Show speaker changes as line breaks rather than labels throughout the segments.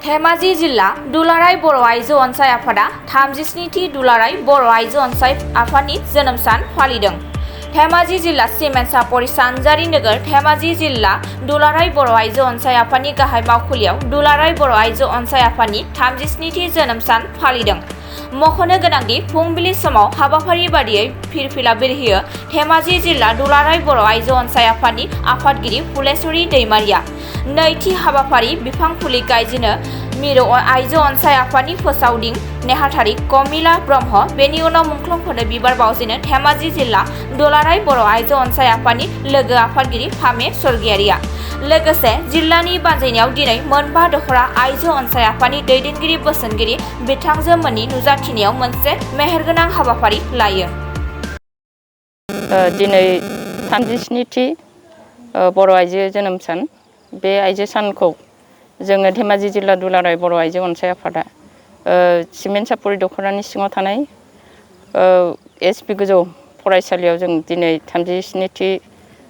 धेमाजि जिल्ला दुलाराय बर' आइजो अनसाय आफादा 37थि दुलाराय बर' आइजो अनसाय आफादनि जोनोम सान फालिदों। धेमाजि जिल्ला सिमेन्ट सापरि सानजारि नोगोर धेमाजि जिल्ला दुलाराय बर' आइजो अनसाय आफादनि गाहाय मावखुलियाव दुलाराय बर' आइजो अनसाय आफादनि 37थि जोनोम सान फालिदों। मख'नो गोनांदि फुंबिलि समाव हाबाफारि बादियै फिरफिला बिरहोयो धेमाजि जिल्ला दुलाराय बर' आइजो अनसाय आफादनि आफादगिरि फुलेस्वरि दैमारिया। नैथि हाबाफारि बिफां फुलि गायजेनो मिरु आइजो अनसाय आफादनि फोसावदिं नेहाथारि कमिला ब्रह्म। बेनि उनाव मुंख्लंफोरनो बिबार बावजेनो धेमाजि जिल्ला दुलाराय बर' आइजो अनसाय आफादनि लोगो आफादगिरि फामे स्वर्गियारिया। लोगोसे जिल्लानि बानजायनायाव दिनै मोनबा दखरा आइजो अनसाय आफादनि दैदेनगिरि बोसोनगिरि बिथांजो मोननि नुजाथिनायाव मोनसे मेहेरगोनां हाबाफारि लायो।
दिनै 37थि बर' आइजो जोनोम सान। बे आइजो सानखौ जोङो धेमाजि जिल्ला दुलाराय बर' आइजो अनसाय आफादा सिमेन्ट सापरि दख'रानि सिङाव थानाय एसपि गोजौ फरायसालियाव जों दिनै 37थि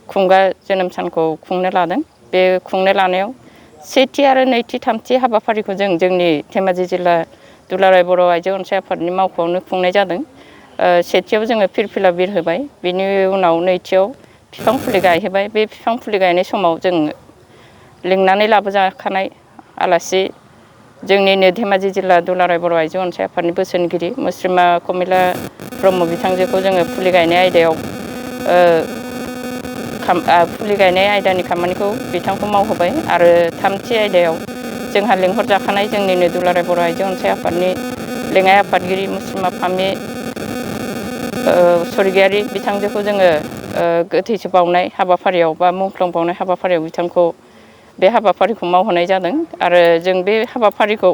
खुंगा जोनोम सानखौ खुंनो लादों। बे खुंनो लानायाव सेथि आरो नैथि थामथि हाबाफारिखौ जों जोंनि धेमाजि जिल्ला दुलाराय बर' आइजो अनसाय आफादनि मावख'आवनो खुंनाय जादों। सेथियाव जोङो फिरफिला बिरहोबाय, बेनि उनाव नैथियाव बिफां फुलि गायहोबाय। बे बिफां फुलि गायनाय समाव जों लिंनानै लाबोजाखानाय आलासि जोंनिनो धेमाजि जिल्ला दुलाराय बर' आइजो अनसाय आफादनि बोसोनगिरि मुस्रिमा कमिला ब्रह्म बिथांजोखौ जोङो फुलि गायनाय आयदायाव फुलि गायनाय आयदानि खामानिखौ बिथांखौ मावहोबाय। आरो थामथि आयदायाव जोंहा लिंहरजाखानाय जोंनिनो दुलाराय बर' आइजो अनसाय आफादनि लेङाइ आफादगिरि मुस्रिमा फामे स्वर्गियारि बिथांजोखौ जोङो गोथैसो बावनाय हाबाफारियाव बा मुंख्लं बावनाय हाबाफारियाव बिथांखौ बे हाबाफारिखौ मावहोनाय जादों। आरो जों बे हाबाफारिखौ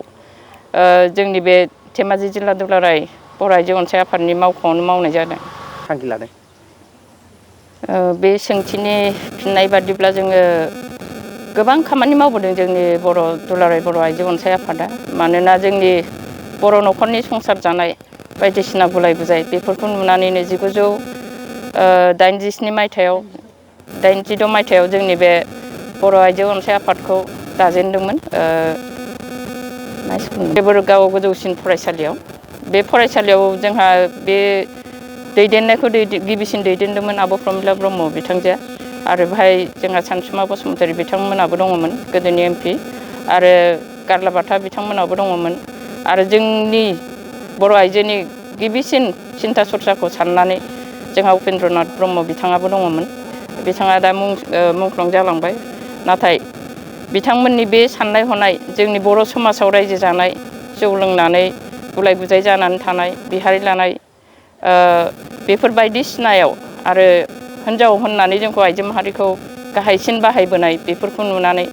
जोंनि बे धेमाजि जिल्ला दुलाराय बर' आइजो अनसाय आफादनि मावख'आवनो मावनाय जादों।
थांखि लादों।
बे सोंथिनि फिननाय बादिब्ला जोङो गोबां खामानि मावबोदों जोंनि दुलाराय बर' आइजो अनसाय आफादा। मानोना जोंनि बर' न'खरनि संसार जानाय बायदिसिना गुलाय गुजाय बेफोरखौ नुनानैनो 1987 मायथाइयाव 86 मायथाइयाव जोंनि बे बर' आइजो अनसाय आफादखौ दाजेनदोंमोन देबोरगाव गोजौसिन फरायसालियाव। बे फरायसालियाव जोंहा बे दैदेननायखौ गिबिसिन दैदेनदोंमोन आब' प्रमिला ब्रह्म बिथांजोआ। आरो बेहाय जोंहा सानसुमा बसुमतारी बिथांमोनाबो दङमोन, गोदोनि MP। आरो गारलाबाथा बिथांमोनाबो दङमोन। आरो जोंनि बर' आइजोनि गिबिसिन सिन्था सरसाखौ साननानै जोंहा उपेन्द्रनाथ ब्रह्म बिथाङाबो दङमोन। बिथाङा दा मुंख्लं जालांबाय। नाथाय बिथांमोननि बे साननाय हनाय, जोंनि बर' समाजाव रायजो जानाय, जौ लोंनानै गुलाय गुजाय जानानै थानाय, बिहारि लानाय बेफोर बायदिसिनायाव आरो हिन्जाव होननानै जोंखौ आइजो माहारिखौ गाहायसिन बाहायबोनाय बेफोरखौ नुनानै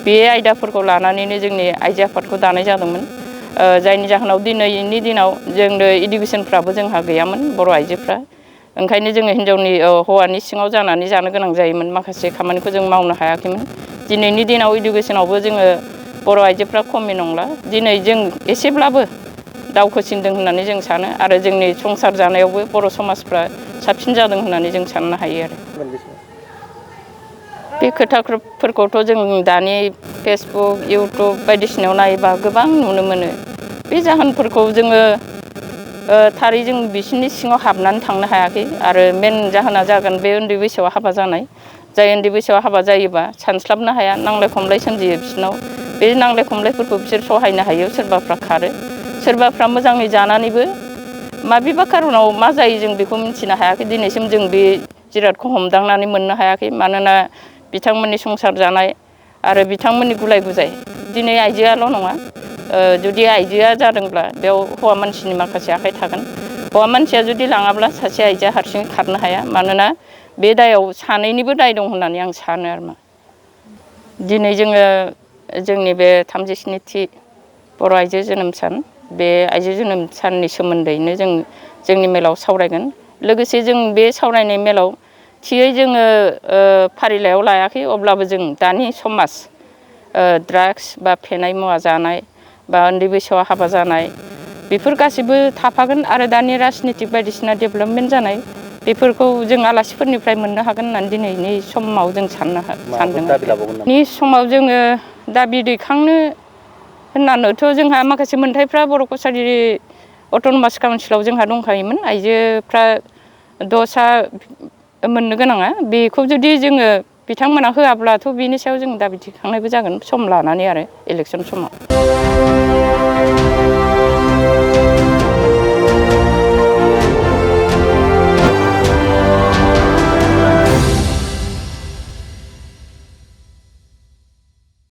बे आयदाफोरखौ लानानैनो जोंनि आइजो आफादखौ दानाय जादोंमोन। जायनि जाहोनाव दिनैनि दिनाव जोंनो इडुकेसनफ्राबो जोंहा गैयामोन बर' आइजोफ्रा। ओंखायनो जोङो हौवानि सिङाव जानानै जानो गोनां जायोमोन। माखासे खामानिखौ जों मावनो हायाखैमोन। दिनैनि दिनाव इडुकेसनावबो जोङो बर' आइजोफ्रा खमि नंला। दिनै जों एसेब्लाबो दावखोसिनदों होननानै जों सानो। आरो जोंनि संसार जानायावबो बर' समाजफ्रा साबसिन जादों होननानै जों साननो हायो। आरो बे खोथाफोरखौथ' जों दानि फेसबुक, इउटुब बायदिसिनायाव नायोबा गोबां नुनो मोनो। बे जाहोनफोरखौ जोङो थारै जों बिसोरनि सिङाव हाबनानै थांनो हायाखै। आरो मेन जाहोना जागोन बे उन्दै बैसोआव हाबा जानाय। जाय उन्दै बैसोआव हाबा जायोबा सानस्लाबनो हाया, नांलाय खमलाय सोमजियो बिसोरनाव। बे नांलाय खमलायफोरखौ बिसोर सहायनो हायो। सोरबाफ्रा खारो, सोरबाफ्रा मोजाङै जानानैबो माबेबा खारनाव मा जायो जों बेखौ मिन्थिनो हायाखै। दिनैसिम जों बे जिरादखौ हमदांनानै मोननो हायाखै। मानोना बिथांमोननि संसार जानाय आरो बिथांमोननि गुलाय गुजाय दिनै आइजोआल' नङा। जुदि आइजोआ जादोंब्ला बेयाव हौवा मानसिनि माखासे आखाइ थागोन। हौवा मानसिया जुदि लाङाब्ला सासे आइजोआ हारसिङै खारनो हाया। मानोना बे दायाव सानैनिबो दाय दं होननानै आं सानो। आरो दिनै जोङो जोंनि बे 37थि बर' आइजो जोनोम सान, बे आइजो जोनोम साननि सोमोन्दैनो जों जोंनि मेलाव सावरायगोन। लोगोसे जों बे सावरायनाय मेलाव थियै जोङो फारिलाइयाव लायाखै। अब्लाबो जों दानि समाज ड्राग्स बा फेनाय मुवा जानाय बा उन्दै बैसोआव हाबा जानाय बेफोर गासैबो थाफागोन। आरो दानि राजनितिक बायदिसिना डेभेलपमेन्ट जानाय बेफोरखौ जों आलासिफोरनिफ्राय मोननो हागोन होननानै दिनैनि समाव जों सानदों। बे समाव जोङो दाबि दैखांनो होननानैथ' जोंहा माखासे मोनथायफ्रा बर' कसारि अट'नमास काउन्सिलाव जोंहा दंखायोमोन आइजोफ्रा 10सा मोननो गोनाङा बेखौ जुदि जोङो बिथांमोना होआब्लाथ' बिनि सायाव जों दाबि दिखांनायबो जागोन सम लानानै आरो इलेक्सन समाव।